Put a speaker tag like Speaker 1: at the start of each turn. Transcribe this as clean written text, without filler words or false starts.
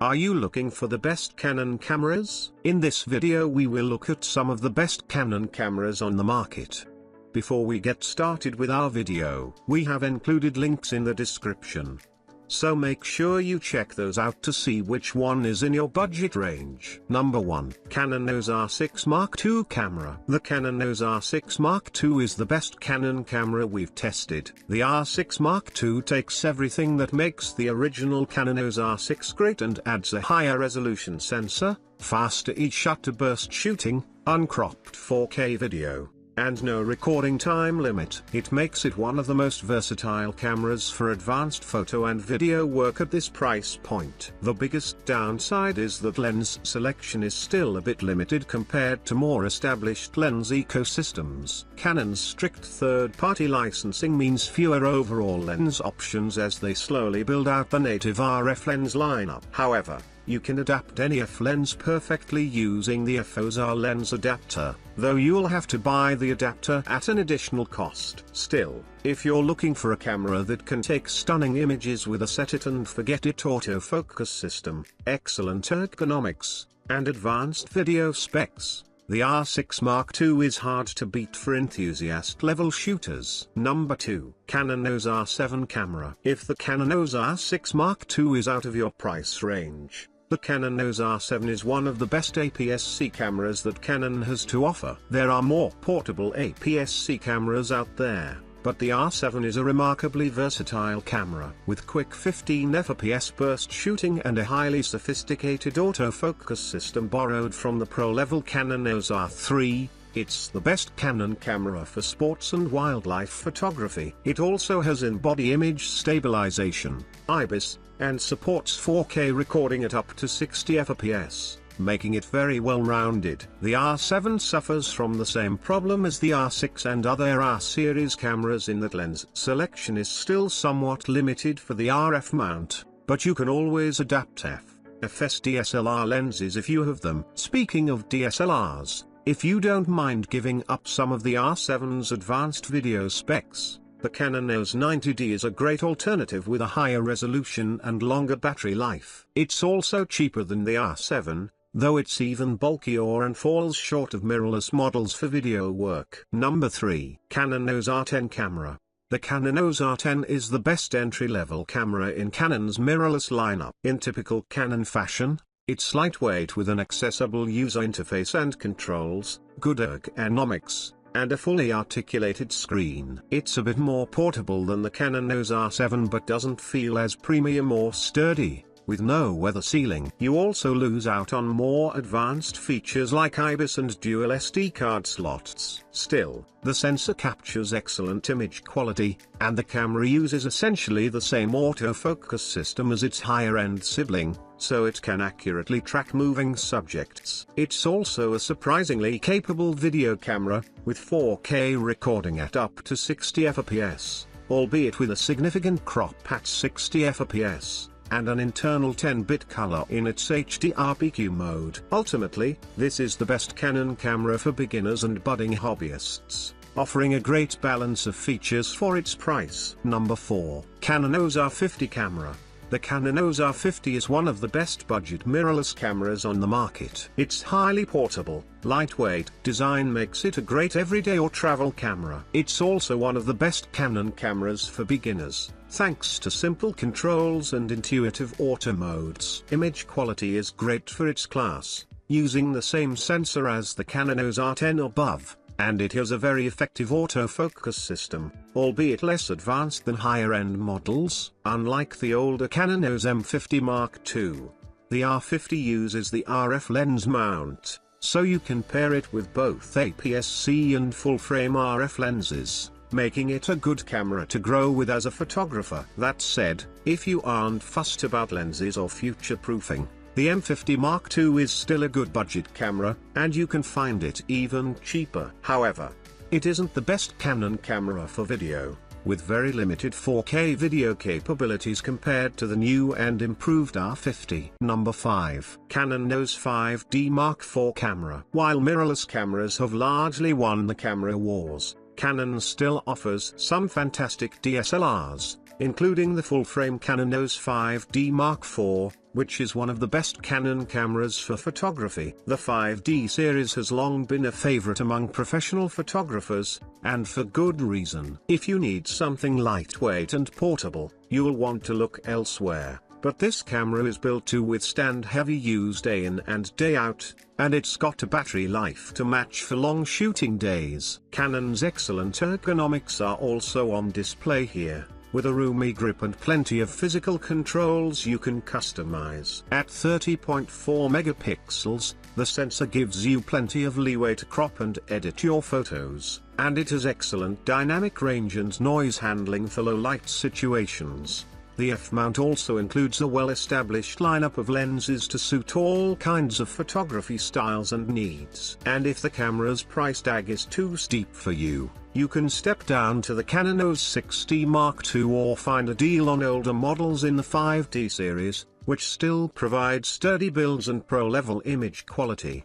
Speaker 1: Are you looking for the best Canon cameras? In this video we will look at some of the best Canon cameras on the market. Before we get started with our video, we have included links in the description. So make sure you check those out to see which one is in your budget range. Number 1. Canon EOS R6 Mark II camera. The Canon EOS R6 Mark II is the best Canon camera we've tested. The R6 Mark II takes everything that makes the original Canon EOS R6 great and adds a higher resolution sensor, faster shutter burst shooting, uncropped 4K video, and no recording time limit. It makes it one of the most versatile cameras for advanced photo and video work at this price point. The biggest downside is that lens selection is still a bit limited compared to more established lens ecosystems. Canon's strict third-party licensing means fewer overall lens options as they slowly build out the native RF lens lineup. However, you can adapt any EF lens perfectly using the FOSR lens adapter, though you'll have to buy the adapter at an additional cost. Still, if you're looking for a camera that can take stunning images with a set-it-and-forget-it autofocus system, excellent ergonomics, and advanced video specs, the R6 Mark II is hard to beat for enthusiast-level shooters. Number 2. Canon EOS R7 camera. If the Canon EOS R6 Mark II is out of your price range, the Canon EOS R7 is one of the best APS-C cameras that Canon has to offer. There are more portable APS-C cameras out there, but the R7 is a remarkably versatile camera. With quick 15 fps burst shooting and a highly sophisticated autofocus system borrowed from the pro-level Canon EOS R3, it's the best Canon camera for sports and wildlife photography. It also has in-body image stabilization, IBIS, and supports 4K recording at up to 60 fps, making it very well-rounded. The R7 suffers from the same problem as the R6 and other R-series cameras in that lens selection is still somewhat limited for the RF mount, but you can always adapt FS DSLR lenses if you have them. Speaking of DSLRs, if you don't mind giving up some of the R7's advanced video specs, the Canon EOS 90D is a great alternative with a higher resolution and longer battery life. It's also cheaper than the R7, though it's even bulkier and falls short of mirrorless models for video work. Number 3. Canon EOS R10 camera. The Canon EOS R10 is the best entry-level camera in Canon's mirrorless lineup. In typical Canon fashion, it's lightweight with an accessible user interface and controls, good ergonomics, and a fully articulated screen. It's a bit more portable than the Canon EOS R7 but doesn't feel as premium or sturdy. With no weather sealing, you also lose out on more advanced features like IBIS and dual SD card slots. Still, the sensor captures excellent image quality, and the camera uses essentially the same autofocus system as its higher-end sibling, so it can accurately track moving subjects. It's also a surprisingly capable video camera, with 4K recording at up to 60 fps, albeit with a significant crop at 60 fps. And an internal 10-bit color in its HDR-PQ mode. Ultimately, this is the best Canon camera for beginners and budding hobbyists, offering a great balance of features for its price. Number 4. Canon EOS R50 camera. The Canon EOS R50 is one of the best budget mirrorless cameras on the market. Its highly portable, lightweight design makes it a great everyday or travel camera. It's also one of the best Canon cameras for beginners, thanks to simple controls and intuitive auto modes. Image quality is great for its class, using the same sensor as the Canon EOS R10 above, and it has a very effective autofocus system, albeit less advanced than higher-end models. Unlike the older Canon EOS M50 Mark II, the R50 uses the RF lens mount, so you can pair it with both APS-C and full-frame RF lenses, making it a good camera to grow with as a photographer. That said, if you aren't fussed about lenses or future-proofing, the M50 Mark II is still a good budget camera, and you can find it even cheaper. However, it isn't the best Canon camera for video, with very limited 4K video capabilities compared to the new and improved R50. Number 5. Canon EOS 5D Mark IV camera. While mirrorless cameras have largely won the camera wars, Canon still offers some fantastic DSLRs, including the full-frame Canon EOS 5D Mark IV, which is one of the best Canon cameras for photography. The 5D series has long been a favorite among professional photographers, and for good reason. If you need something lightweight and portable, you'll want to look elsewhere. But this camera is built to withstand heavy use day in and day out, and it's got a battery life to match for long shooting days. Canon's excellent ergonomics are also on display here, with a roomy grip and plenty of physical controls you can customize. At 30.4 megapixels, the sensor gives you plenty of leeway to crop and edit your photos, and it has excellent dynamic range and noise handling for low light situations. The F-mount also includes a well-established lineup of lenses to suit all kinds of photography styles and needs. And if the camera's price tag is too steep for you, you can step down to the Canon EOS 6D Mark II or find a deal on older models in the 5D series, which still provide sturdy builds and pro-level image quality.